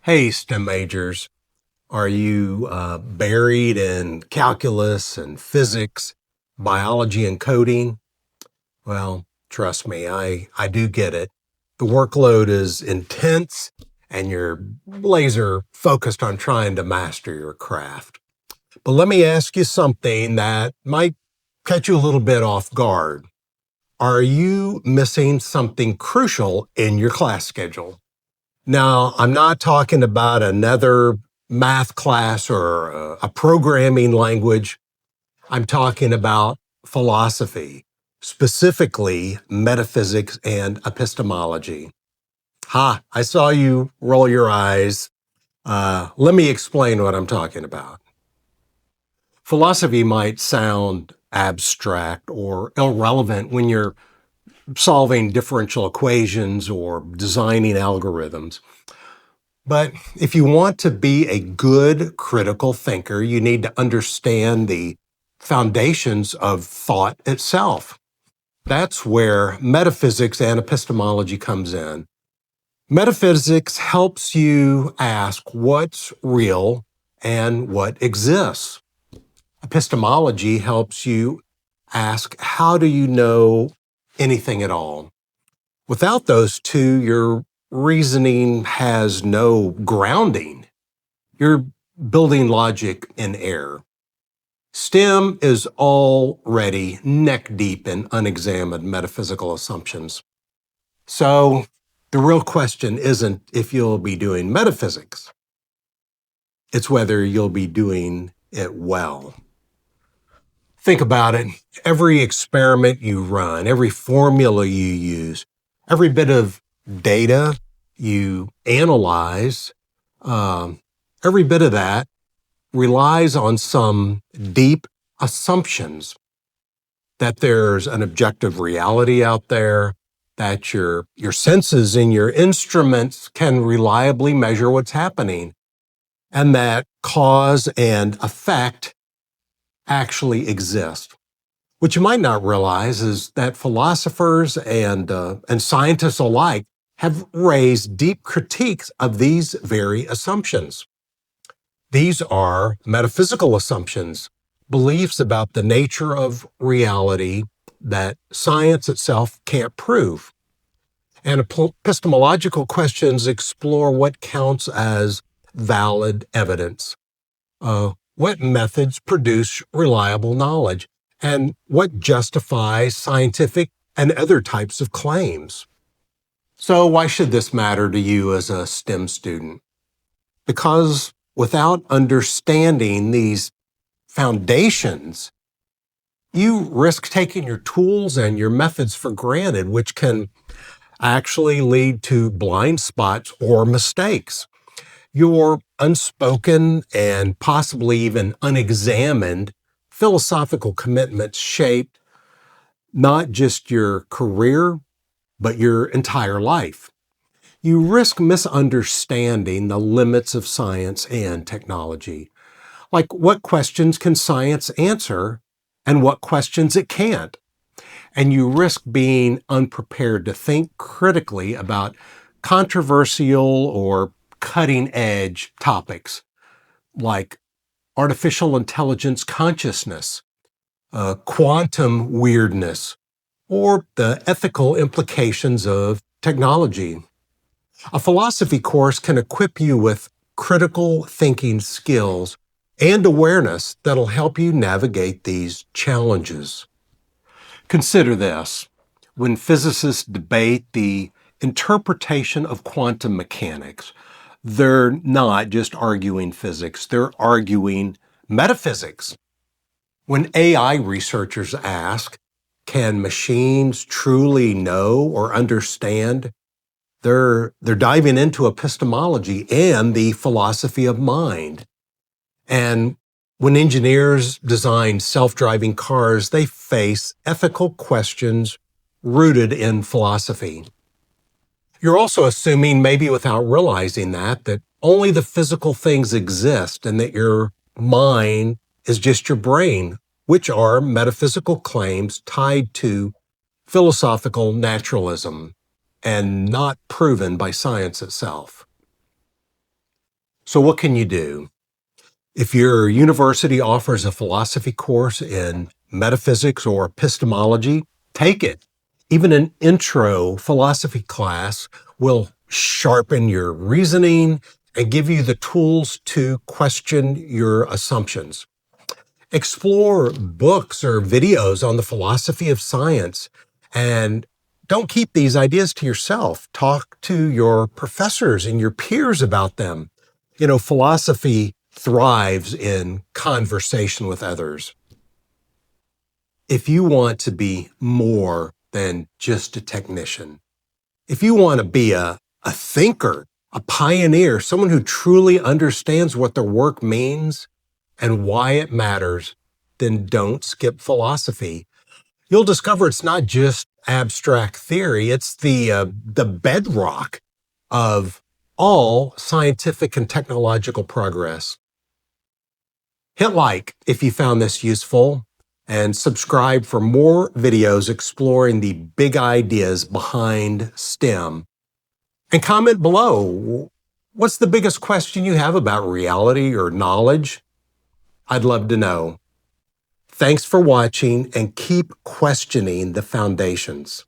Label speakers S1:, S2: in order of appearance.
S1: Hey, STEM majors, are you buried in calculus and physics, biology and coding? Well, trust me, I do get it. The workload is intense and you're laser focused on trying to master your craft. But let me ask you something that might catch you a little bit off guard. Are you missing something crucial in your class schedule? Now, I'm not talking about another math class or a programming language. I'm talking about philosophy, specifically metaphysics and epistemology. Ha, I saw you roll your eyes. Let me explain what I'm talking about. Philosophy might sound abstract or irrelevant when you're solving differential equations or designing algorithms. But if you want to be a good critical thinker, you need to understand the foundations of thought itself. That's where metaphysics and epistemology comes in. Metaphysics helps you ask what's real and what exists. Epistemology helps you ask, how do you know anything at all? Without those two, your reasoning has no grounding. You're building logic in air. STEM is already neck deep in unexamined metaphysical assumptions. So the real question isn't if you'll be doing metaphysics, it's whether you'll be doing it well. Think about it. Every experiment you run, every formula you use, every bit of data you analyze, every bit of that relies on some deep assumptions that there's an objective reality out there, that your senses and your instruments can reliably measure what's happening, and that cause and effect actually exist. What you might not realize is that philosophers and scientists alike have raised deep critiques of these very assumptions. These are metaphysical assumptions, beliefs about the nature of reality that science itself can't prove. And epistemological questions explore what counts as valid evidence. What methods produce reliable knowledge? And what justifies scientific and other types of claims? So why should this matter to you as a STEM student? Because without understanding these foundations, you risk taking your tools and your methods for granted, which can actually lead to blind spots or mistakes. Your unspoken and possibly even unexamined philosophical commitments shape not just your career, but your entire life. You risk misunderstanding the limits of science and technology. Like, what questions can science answer and what questions it can't? And you risk being unprepared to think critically about controversial or cutting edge topics like artificial intelligence consciousness, quantum weirdness, or the ethical implications of technology. A philosophy course can equip you with critical thinking skills and awareness that'll help you navigate these challenges. Consider this. When physicists debate the interpretation of quantum mechanics, they're not just arguing physics, they're arguing metaphysics. When AI researchers ask, can machines truly know or understand? They're diving into epistemology and the philosophy of mind. And when engineers design self-driving cars, they face ethical questions rooted in philosophy. You're also assuming, maybe without realizing that only the physical things exist and that your mind is just your brain, which are metaphysical claims tied to philosophical naturalism and not proven by science itself. So what can you do? If your university offers a philosophy course in metaphysics or epistemology, take it. Even an intro philosophy class will sharpen your reasoning and give you the tools to question your assumptions. Explore books or videos on the philosophy of science, and don't keep these ideas to yourself. Talk to your professors and your peers about them. Philosophy thrives in conversation with others. If you want to be more than just a technician, if you want to be a thinker, a pioneer, someone who truly understands what their work means and why it matters, then don't skip philosophy. You'll discover it's not just abstract theory, it's the bedrock of all scientific and technological progress. Hit like if you found this useful, and subscribe for more videos exploring the big ideas behind STEM. And comment below, what's the biggest question you have about reality or knowledge? I'd love to know. Thanks for watching, and keep questioning the foundations.